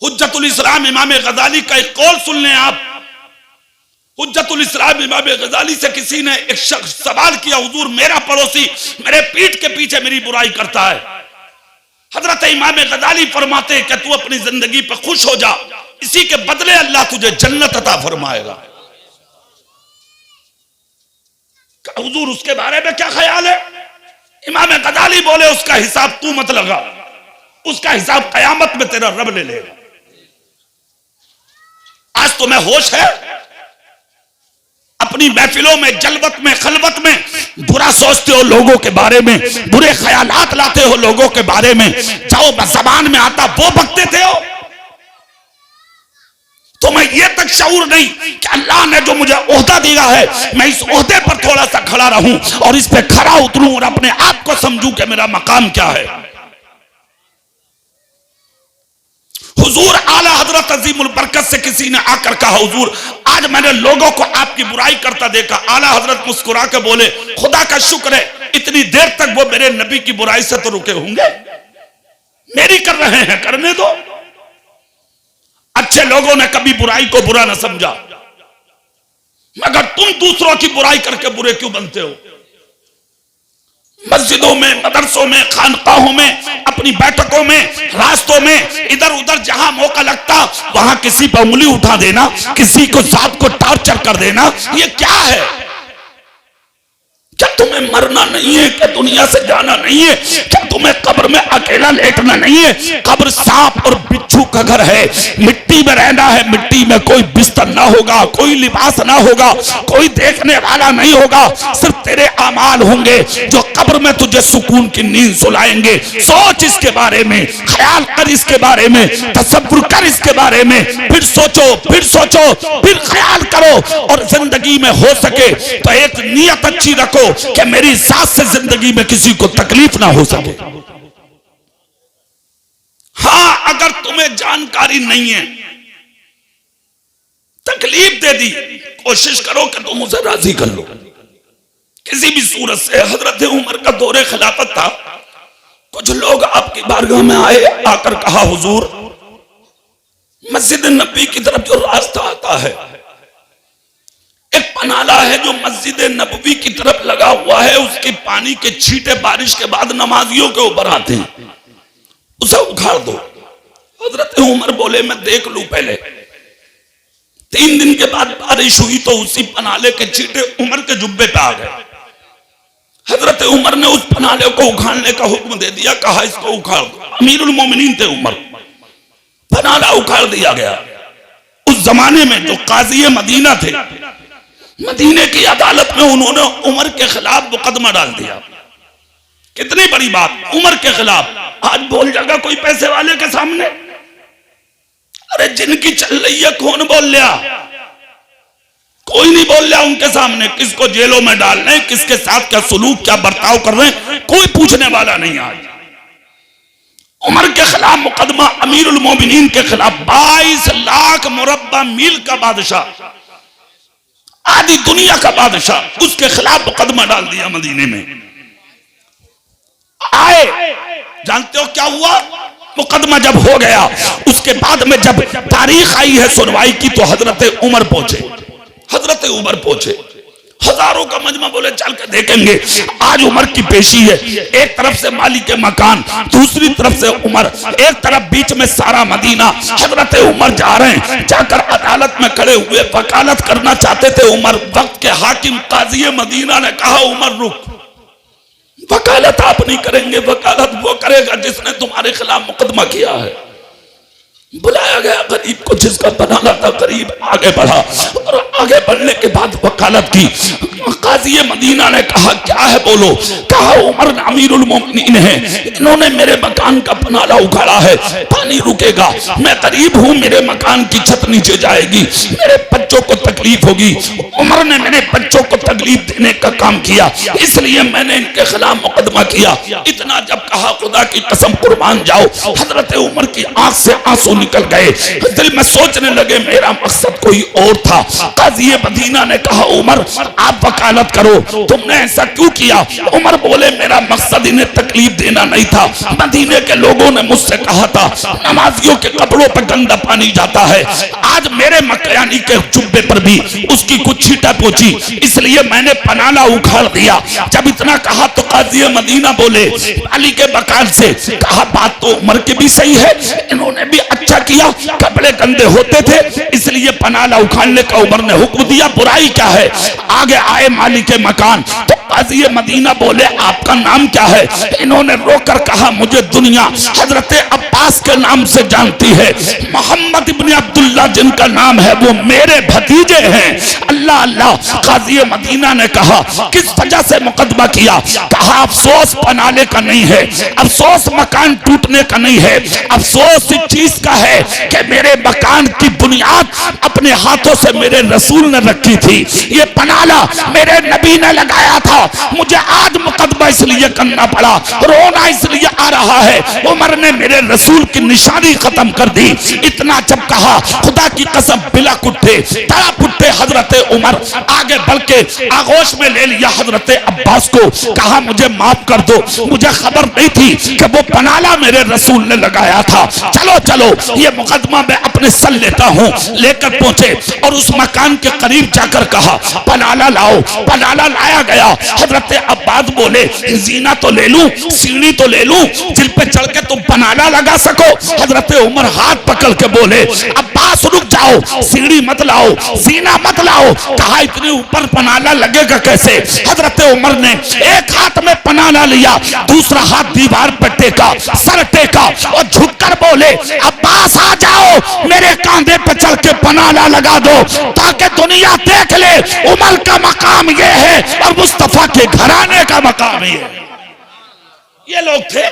हुज्जतुल इस्लाम इमाम गजाली का एक कौल सुन लें आप। हुज्जतुल इस्लाम इमाम गजाली से किसी ने एक शख्स सवाल किया, हुजूर मेरा पड़ोसी मेरे पीठ के पीछे मेरी बुराई करता है। हजरत इमाम गजाली फरमाते हैं कि तू अपनी जिंदगी पर खुश हो जा, इसी के बदले अल्लाह तुझे जन्नत अता फरमाएगा। हुजूर उसके बारे में क्या ख्याल है? इमाम गजाली बोले उसका हिसाब तू मत लगा, उसका हिसाब कयामत में तेरा रब ले लेगा। आज तुम्हें होश है? अपनी महफिलों में जलवत में खलवत में बुरा सोचते हो लोगों के बारे में, बुरे ख्यालात लाते हो लोगों के बारे में, जाओ जबान में आता वो बकते थे हो। तुम्हें यह तक शऊर नहीं कि अल्लाह ने जो मुझे ओहदा दिया है मैं इस ओहदे पर थोड़ा सा खड़ा रहूं और इस पे खड़ा उतरूं और अपने आप को समझूं कि मेरा मकाम क्या है। हुजूर आला हजरत अजीमुल बरकत से किसी ने आकर कहा, हुजूर आज मैंने लोगों को आपकी बुराई करता देखा। आला हजरत मुस्कुरा के बोले, खुदा का शुक्र है इतनी देर तक वो मेरे नबी की बुराई से तो रुके होंगे, मेरी कर रहे हैं, करने दो। अच्छे लोगों ने कभी बुराई को बुरा ना समझा, मगर तुम दूसरों की बुराई करके बुरे क्यों बनते हो? मस्जिदों में, मदरसों में, खानकाहों में, अपनी बैठकों में, रास्तों में, इधर उधर जहां मौका लगता वहां किसी पर उंगली उठा देना, किसी को जात को टॉर्चर कर देना, ये क्या है? क्या तुम्हें मरना नहीं है? क्या दुनिया से जाना नहीं है? क्या तुम्हें कब्र में अकेला लेटना नहीं है? कब्र सांप और बिच्छू का घर है, मिट्टी में रहना है। मिट्टी में कोई बिस्तर ना होगा, कोई लिबास ना होगा, कोई देखने वाला नहीं होगा, सिर्फ तेरे अमाल होंगे जो कब्र में तुझे सुकून की नींद सुलाएंगे। सोच इसके बारे में, ख्याल कर इसके बारे में, तसव्वुर कर इसके बारे में, फिर सोचो, फिर सोचो, फिर ख्याल करो। और जिंदगी में हो सके तो एक नियत अच्छी रखो कि मेरी साथ से जिंदगी में किसी को तकलीफ ना हो सके। हाँ, अगर तुम्हें जानकारी नहीं है, तकलीफ दे दी, कोशिश करो कि तुम उसे राजी कर लो किसी भी सूरत से। हजरत उमर का दौरे खिलाफत था, कुछ लोग आपकी बारगाह में आए, आकर कहा, हुजूर मस्जिद नबी की तरफ जो रास्ता आता है, एक पनाला है जो मस्जिद नबवी की तरफ लगा हुआ है, उसके पानी के छींटे बारिश के बाद नमाजियों के ऊपर आते हैं, उसे उखाड़ दो। हजरत उमर बोले, मैं देख लूं पहले। 3 दिन के बाद बारिश हुई तो उसी पनाले के छींटे उमर के जुब्बे पे आ गए। हजरत उमर ने उस पनाले को उखाड़ने का हुक्म दे दिया, कहा इसको उखाड़ दो। अमीरुल मोमिनीन थे उमर, पनाला उखाड़ दिया गया। उस जमाने में जो काजी मदीना थे, मदीने की अदालत में उन्होंने उमर के खिलाफ मुकदमा डाल दिया। कितनी बड़ी बात, उमर के खिलाफ। आज बोल जाएगा कोई पैसे वाले के सामने? अरे जिनकी चल रही है कौन बोल लिया? कोई नहीं बोल लिया उनके सामने। किसको जेलों में डाल रहे हैं, किसके साथ क्या सुलूक, क्या बर्ताव कर रहे हैं, कोई पूछने वाला नहीं। आज उमर के खिलाफ मुकदमा, अमीरुल मोमिनीन के खिलाफ 22 लाख मुरब्बा मील का बादशाह, आधी दुनिया का बादशाह, उसके खिलाफ मुकदमा डाल दिया मदीने में। आए, जानते हो क्या हुआ? मुकदमा जब हो गया, उसके बाद में जब तारीख आई है सुनवाई की, तो हजरत उमर पहुंचे। हजरत उमर पहुंचे, हजारों का मजमा बोले चल के देखेंगे। आज उमर की पेशी है, एक तरफ से मालिक मकान, दूसरी तरफ से उमर, एक तरफ बीच में सारा मदीना। हजरत उमर जा रहे हैं, जाकर अदालत में खड़े हुए वकालत करना चाहते थे उमर। वक्त के हाकिम काजी मदीना ने कहा, उमर रुक, वकालत आप नहीं करेंगे, वकालत वो करेगा जिसने तुम्हारे खिलाफ मुकदमा किया है। बुलाया गया गरीब को, जिसका बनाना था, गरीब आगे बढ़ा और आगे बढ़ने के बाद वकालत की। काजी मदीना ने कहा, क्या है बोलो? कहा, उमर अमीरुल मोमिनीन है, इन्होंने मेरे मकान का पनाला उखाड़ा है, पानी रुकेगा, मैं गरीब हूं, मेरे मकान की छत नीचे जाएगी, मेरे बच्चों को तकलीफ होगी। उमर ने मेरे बच्चों को तकलीफ देने का काम किया, इसलिए मैंने इनके खिलाफ मुकदमा किया। इतना जब कहा, खुदा की कसम कुर्बान जाओ, हजरत उमर की आंख से आंसू निकल गए। दिल में सोचने लगे मेरा मकसद कोई और था। काजी मदीना ने कहा उमर आप वकालत करो, तुमने ऐसा क्यों किया? उमर बोले मेरा मकसद इन्हें तकलीफ देना नहीं था। मदीने के लोगों ने मुझसे कहा था नमाजियों के कपड़ों पर गंदा पानी जाता है, आज मेरे मकानी के जुब्बे पर भी उसकी कुछ छींटा पहुंची, इसलिए मैंने पनाला उखाड़ दिया। जब इतना कहा तो काजी मदीना बोले अली के बकाल से कहा बात तो उमर की भी सही है, इन्होंने भी अच्छा किया, कपड़े गंदे होते थे इसलिए पनाला उखाड़ने का उमर ने हुक्म दिया, बुराई क्या है? आगे आए मालिक मकान तो काजी मदीना बोले आपका नाम क्या है? इन्होंने रोकर कहा मुझे दुनिया हजरत अब्बास के नाम से जानती है, मोहम्मद इब्न अब्दुल्ला जिनका नाम है वो मेरे भतीजे हैं। अल्लाह अल्लाह। काजी मदीना ने कहा किस वजह से मुकदमा किया? कहा अफसोस पनाले का नहीं है, अफसोस मकान टूटने का नहीं है, अफसोस इस चीज का है कि मेरे मकान की बुनियाद अपने हाथों से मेरे रसूल ने रखी थी, ये पनाला मेरे नबी ने लगाया था, मुझे आज मुकदमा इसलिए करना पड़ा, रोना इसलिए आ रहा है, उमर ने मेरे रसूल की निशानी खत्म कर दी। इतना जब कहा खुदा की कसम बिलक उठे, तड़प उठे हजरत उमर, आगे बढ़ के आगोश में ले लिया हजरत अब्बास को, कहा मुझे माफ कर दो, मुझे खबर नहीं थी कि वो पनाला मेरे रसूल ने लगाया था, चलो चलो ये मुकदमा मैं अपने सर लेता हूँ। लेकर पहुंचे और उस मकान के करीब जाकर कहा पनाला लाओ। पनाला लाया गया। हजरत अब्बास बोले जीना तो ले लूं, सीढ़ी तो ले लूं, जिन पे चढ़ के तुम पनाला लगा सको। हजरत उमर हाथ पकड़ के बोले अब्बास रुक जाओ, सीढ़ी मत लाओ, जीना मत लाओ। कहा इतने ऊपर पनाला लगेगा कैसे? हजरत उमर ने एक हाथ में पनाला लिया, दूसरा हाथ दीवार पर टेका, सर टेका और झुककर बोले अब्बास आ जाओ, मेरे कांधे पे चढ़ के पनाला लगा दो ताकि दुनिया देख ले उमर का मकाम ये है और मुस्तफा के घराने का मकाम ये है। ये लोग थे,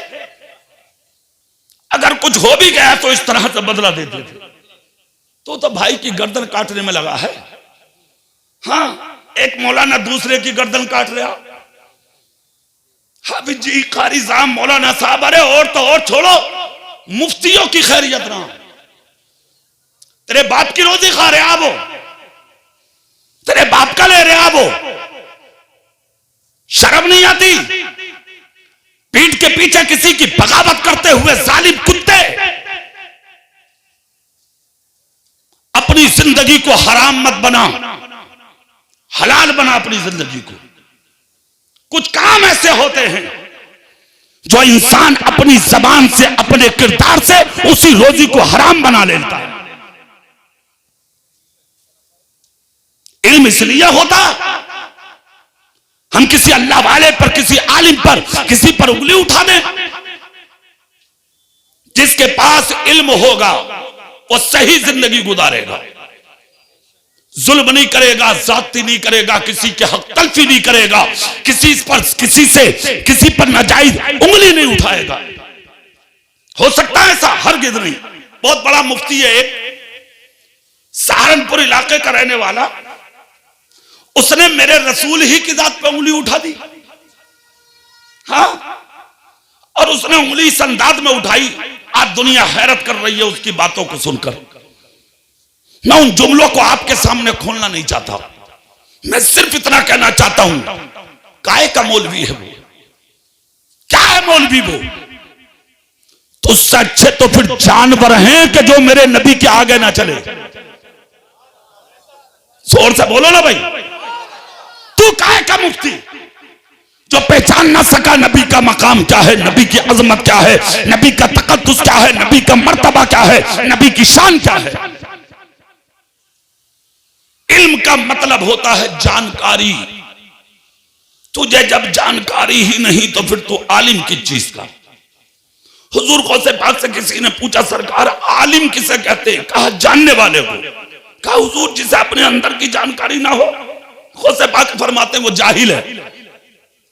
अगर कुछ हो भी गया तो इस तरह से बदला देते थे। तो भाई की गर्दन काटने में लगा है। हाँ, एक मौलाना दूसरे की गर्दन काट रहा। हाफिज जी, कारी साहब, मौलाना साहब, अरे और तो और छोड़ो, मुफ्तियों की खैरियत ना, तेरे बाप की रोजी खा रहे आप, तेरे बाप का ले रहे आप, शर्म नहीं आती? पीठ के पीछे किसी की बगावत करते हुए जालिम कुत्ते, अपनी जिंदगी को हराम मत बना, हलाल बना अपनी जिंदगी को। कुछ काम ऐसे होते हैं जो इंसान अपनी जबान से, अपने किरदार से उसी रोजी को हराम बना लेता है। इल्म इसलिए होता हम किसी अल्लाह वाले पर, किसी आलिम पर, किसी पर उंगली उठा दें। जिसके पास इल्म होगा वो सही जिंदगी गुजारेगा, जुल्म नहीं करेगा, जाती नहीं करेगा, किसी के हक तलफी नहीं करेगा, किसी पर नाजायज उंगली नहीं उठाएगा। हो सकता है ऐसा? हरगिज़ नहीं। बहुत बड़ा मुफ्ती है एक, सहारनपुर इलाके का रहने वाला, उसने मेरे रसूल ही की जात पे उंगली उठा दी। हाँ, और उसने उंगली इस अंदाज में उठाई, आज दुनिया हैरत कर रही है उसकी बातों को सुनकर। मैं उन जुमलों को आपके सामने खोलना नहीं चाहता, मैं सिर्फ इतना कहना चाहता हूं, काय का मौलवी है वो? क्या है मौलवी वो? तो उससे अच्छे तो फिर जानवर हैं कि जो मेरे नबी के आगे ना चले। जोर से बोलो ना भाई। तू काय का मुफ्ती जो पहचान ना सका नबी का मकाम क्या है, नबी की अजमत क्या है, नबी का तकद्दुस क्या है, नबी का मर्तबा क्या है, नबी की शान क्या है। इल्म का मतलब होता है जानकारी। तुझे जब जानकारी ही नहीं तो फिर तू आलिम किस चीज का? हुजूर गौसे पाक से किसी ने पूछा सरकार आलिम किसे कहते हैं? कहा जानने वाले को। कहा हुजूर जिसे अपने अंदर की जानकारी ना हो? गौसे पाक फरमाते हैं वो जाहिल है,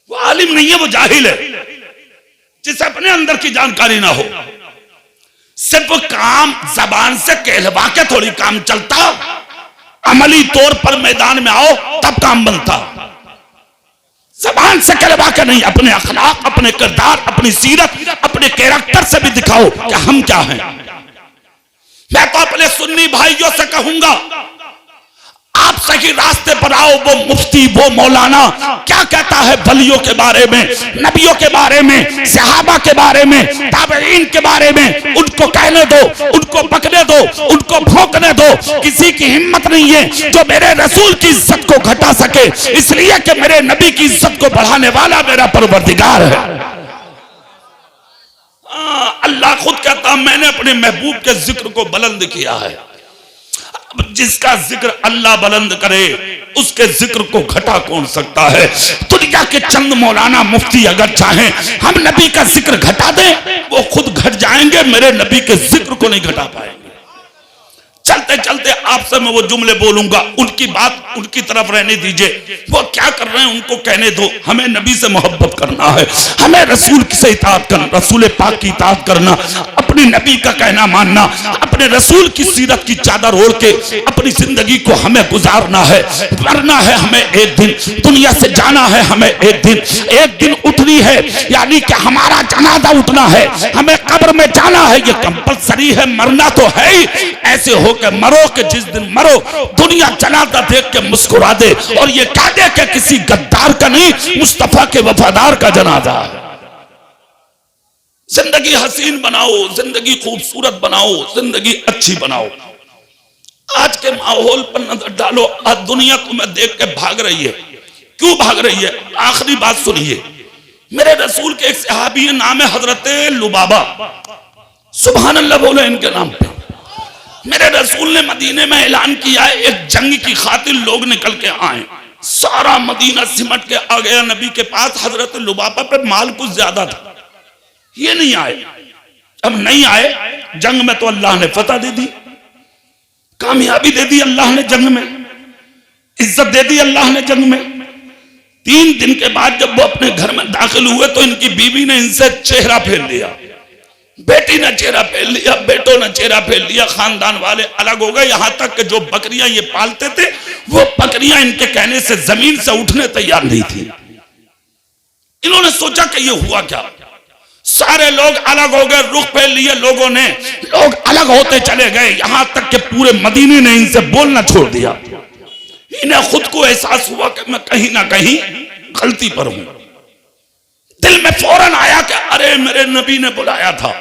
वो आलिम नहीं है, वो जाहिल है। जिसे अपने अंदर की जानकारी ना हो, सिर्फ काम जबान से कहलवा के थोड़ी काम चलता, अमली तौर पर मैदान में आओ तब काम बनता। जबान से कहलवा के नहीं, अपने अखलाक, अपने किरदार, अपनी सीरत, अपने कैरेक्टर से भी दिखाओ कि हम क्या हैं। मैं तो अपने सुन्नी भाइयों से कहूंगा, आप सही रास्ते पर आओ। वो मुफ्ती, वो मौलाना क्या कहता है वलियों के बारे में, नबियों के बारे में, सहाबा के बारे में, ताबईन के बारे में, उनको कहने दो, उनको पकने दो, उनको भौंकने दो। किसी की हिम्मत नहीं है जो मेरे रसूल की इज्जत को घटा सके, इसलिए कि मेरे नबी की इज्जत को बढ़ाने वाला मेरा परवरदिगार है। अल्लाह खुद कहता, मैंने अपने महबूब के जिक्र को बुलंद किया है। जिसका जिक्र अल्लाह बुलंद करे उसके जिक्र को घटा कौन सकता है। दुनिया के चंद मौलाना मुफ्ती अगर चाहें हम नबी का जिक्र घटा दें, वो खुद घट जाएंगे, मेरे नबी के जिक्र को नहीं घटा पाएंगे। चलते चलते आपसे मैं वो जुमले बोलूंगा, उनकी बात उनकी तरफ रहने दीजिए। वो क्या कर रहे हैं उनको कहने दो। हमें नबी से मोहब्बत करना है, हमें रसूल से इताअत करना, रसूल पाक की इताअत करना, अपनी नबी का कहना मानना, अपने रसूल की सीरत की चादर ओढ़ के अपनी जिंदगी को हमें गुजारना है। मरना है हमें एक दिन, दुनिया से जाना है हमें एक दिन उठनी है, यानी कि हमारा जनाजा उठना है, हमें कब्र में जाना है, ये कंपलसरी है। मरना तो है ही, ऐसे हो के मरो कि जिस दिन मरो दुनिया जनाजा देख के मुस्कुरा दे और ये कह दे कि किसी गद्दार का नहीं, मुस्तफा के वफादार का जनाजा है। जिंदगी हसीन बनाओ, जिंदगी खूबसूरत बनाओ, जिंदगी अच्छी बनाओ। आज के माहौल पर नजर डालो, आज दुनिया तुम्हें देख के भाग रही है। क्यों भाग रही है? आखिरी बात सुनिए। मेरे रसूल के एक सहाबी नाम है हजरत लुबाबा, सुभान अल्लाह बोलो इनके नाम पे। मेरे रसूल ने मदीने में ऐलान किया है, एक जंग की खातिर लोग निकल के आए। सारा मदीना सिमट के आ गया नबी के पास। हजरत लुबाबा पे माल कुछ ज्यादा था, ये नहीं आए। अब नहीं आए, जंग में तो अल्लाह ने फतह दे दी, कामयाबी दे दी अल्लाह ने, जंग में इज्जत दे दी अल्लाह ने जंग में। 3 दिन के बाद जब वो अपने घर में दाखिल हुए तो इनकी बीवी ने इनसे चेहरा फेर लिया, बेटी ने चेहरा फेर लिया, बेटों ने चेहरा फेर लिया, खानदान वाले अलग हो गए। यहां तक कि जो बकरियां ये पालते थे वो बकरियां इनके कहने से जमीन से उठने तैयार नहीं थी। इन्होंने सोचा कि ये हुआ क्या। सारे लोग अलग हो गए, रुख फेर लिए लोगों ने, लोग अलग होते चले गए, यहां तक कि पूरे मदीने ने इनसे बोलना छोड़ दिया। इन्हें खुद को एहसास हुआ कि मैं कहीं ना कहीं गलती पर हूं। दिल में फौरन आया कि अरे मेरे नबी ने बुलाया था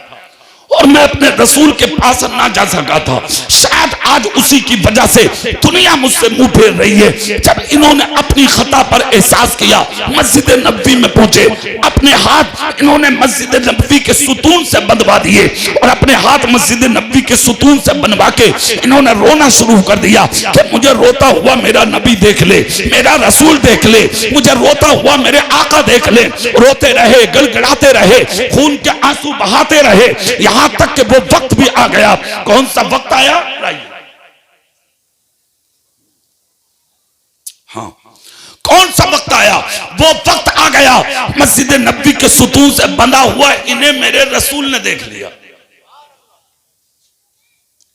और मैं अपने रसूल के पास ना जा सका था। शायद आज उसी की वजह से दुनिया मुझसे मुंह फेर रही है। जब इन्होंने अपनी खता पर एहसास किया, मस्जिद नबवी में पहुंचे, अपने हाथ इन्होंने मस्जिद नबवी के सुतून से बंधवा दिए और अपने हाथ मस्जिद नबवी के सुतून से बनवा के इन्होंने रोना शुरू कर दिया कि मुझे रोता हुआ मेरा नबी देख ले, मेरा रसूल देख ले, मुझे रोता हुआ मेरे आका देख ले। रोते रहे, गड़गड़ाते रहे, खून के आंसू बहाते रहे, यहां तक कि वो वक्त भी आ गया। कौन सा वक्त आया? हाँ, कौन सा वक्त आया? वो वक्त आ गया मस्जिद नबवी के सुतून से बंधा हुआ इन्हें मेरे रसूल ने देख लिया।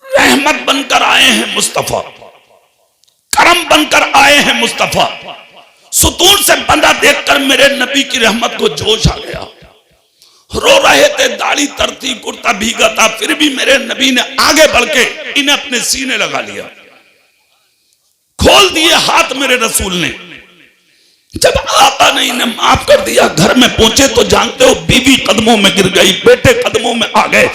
रहमत बनकर आए हैं मुस्तफा, करम बनकर आए हैं मुस्तफा। सुतून से बंधा देखकर मेरे नबी की रहमत को जोश आ गया। रो रहे थे, दाढ़ी तरती, कुर्ता भीगा था, फिर भी मेरे नबी ने आगे बढ़ के इन्हें अपने सीने लगा लिया, खोल दिए हाथ मेरे रसूल ने। जब आका ने इन्हें माफ कर दिया, घर में पहुंचे तो जानते हो बीवी कदमों में गिर गई, बेटे कदमों में आ गए,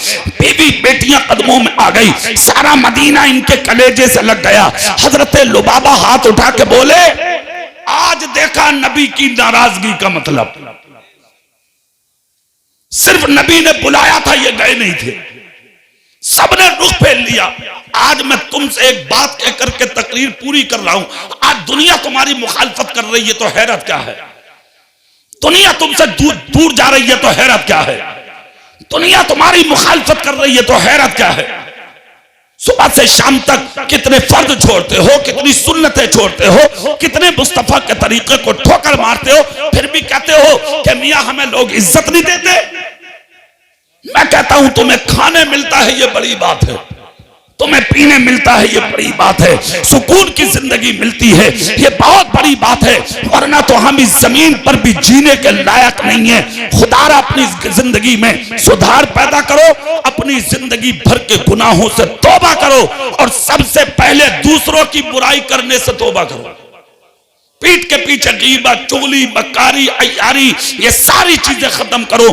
बीवी बेटियां कदमों में आ गई, सारा मदीना इनके कलेजे से लग गया। हजरत लुबाबा हाथ उठा के बोले, आज देखा नबी की नाराजगी का मतलब। सिर्फ नबी ने बुलाया था, ये गए नहीं थे, सबने रुख फेर लिया। आज मैं तुमसे एक बात कह करके तकरीर पूरी कर रहा हूं। आज दुनिया तुम्हारी मुखालफत कर रही है तो हैरत क्या है? दुनिया तुमसे दूर दूर जा रही है तो हैरत क्या है? दुनिया तुम्हारी मुखालफत कर रही है तो हैरत क्या है? सुबह से शाम तक कितने फर्ज छोड़ते हो, कितनी सुन्नतें छोड़ते हो, कितने मुस्तफा के तरीके को ठोकर मारते हो, फिर भी कहते हो कि मियां हमें लोग इज्जत नहीं देते। मैं कहता हूं तुम्हें खाने मिलता है, ये बड़ी बात है। तुम्हें पीने मिलता है, ये बड़ी बात है। सुकून की जिंदगी मिलती है, ये बहुत बड़ी बात है। वरना तो हम इस जमीन पर भी जीने के लायक नहीं है। खुदारा अपनी जिंदगी में सुधार पैदा करो, अपनी जिंदगी भर के गुनाहों से तौबा करो और सबसे पहले दूसरों की बुराई करने से तौबा करो। पीठ के पीछे गीबत, चुगली, बकारी, अय्यारी, ये सारी चीजें खत्म करो।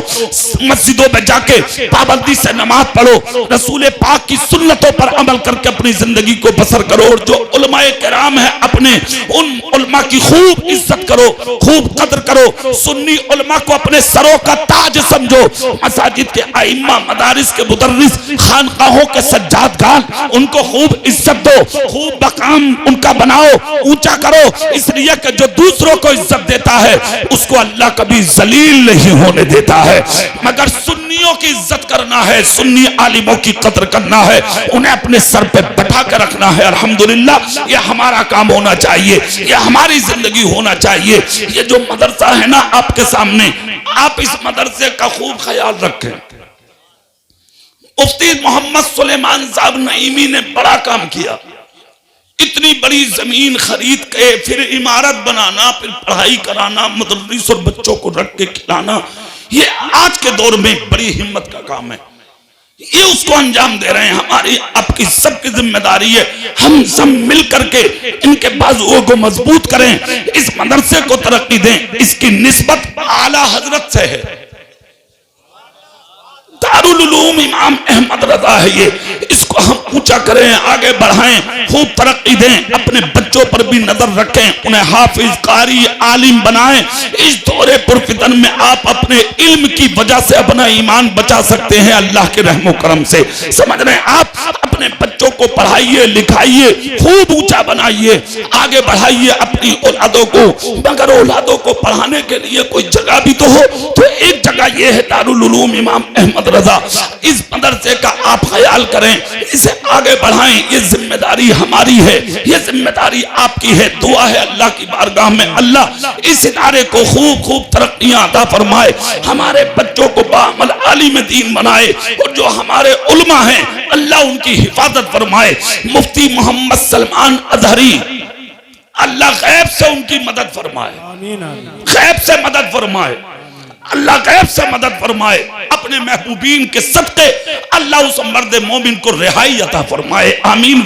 मस्जिदों में जाके पाबंदी से नमाज पढ़ो, रसूल पाक की सुन्नतों पर अमल करके अपनी जिंदगी को बसर करो। और जो उलमाए किराम है, अपने उन उलमा की खूब इज्जत करो, खूब कदर करो। सुन्नी उलमा को अपने सरों का ताज समझो। मसाजिद के आइम्मा, मदारिस के मुदर्रिस, खानकाहों के सज्जादगान, उनको खूब इज्जत दो, खूब मकाम उनका बनाओ, ऊंचा करो। इसलिए कि जो दूसरों को इज्जत देता है उसको अल्लाह कभी जलील नहीं होने देता है। मगर सुन्नियों की इज्जत करना है, सुन्नी आलिमों की कदर करना है, उन्हें अपने सर पे बैठा कर रखना है। अल्हम्दुलिल्लाह, ये हमारा काम होना चाहिए, ये हमारी जिंदगी होना चाहिए। ये जो मदरसा है ना आपके सामने, आप इस मदरसे का खूब ख्याल रखें। मुफ्ती मोहम्मद सुलेमान साहब नईमी ने बड़ा काम किया। इतनी बड़ी जमीन खरीद के फिर इमारत बनाना, फिर पढ़ाई कराना, मदरस और बच्चों को रख के खिलाना, ये आज के दौर में बड़ी हिम्मत का काम है। ये उसको अंजाम दे रहे हैं। हमारी आपकी सबकी जिम्मेदारी है, हम सब मिल करके इनके बाजुओं को मजबूत करें, इस मदरसे को तरक्की दें। इसकी निस्बत आला हजरत से है। दारुल उलूम इमाम अहमद रजा है ये, इसको हम ऊंचा करें, आगे बढ़ाएं, खूब तरक्की दें। अपने बच्चों पर भी नजर रखें, उन्हें हाफिज, कारी, आलिम बनाएं। इस दौरे पुरफितन में आप अपने इल्म की वजह से अपना ईमान बचा सकते हैं, अल्लाह के रहमो करम से। समझ रहे हैं? आप अपने बच्चों को पढ़ाइए, लिखाइए, खूब ऊंचा बनाइए, आगे बढ़ाइए अपनी औलादों को। मगर औलादों को पढ़ाने के लिए कोई जगह भी तो हो। तो एक जगह यह है दारुल उलूम इमाम अहमद रजा। इस मदरसे का आप ख्याल करें, इसे आगे बढ़ाएं। ये जिम्मेदारी हमारी है, ये जिम्मेदारी आपकी है। दुआ है अल्लाह की बारगाह में, अल्लाह इस इदारे को खूब खूब तरक्कियां अता फरमाए, हमारे बच्चों को बाअमल आलिम दीन बनाए। और जो हमारे उलमा हैं, अल्लाह उनकी हिफाजत फरमाए। मुफ्ती मोहम्मद सलमान अजहरी, अल्लाह गैब से उनकी मदद फरमाए, गैब से मदद फरमाए, अल्लाह गैब से मदद फरमाए। अपने महबूबीन के सदक़े अल्लाह उस मर्द मोमिन को रिहाई अता फरमाए। आमीन।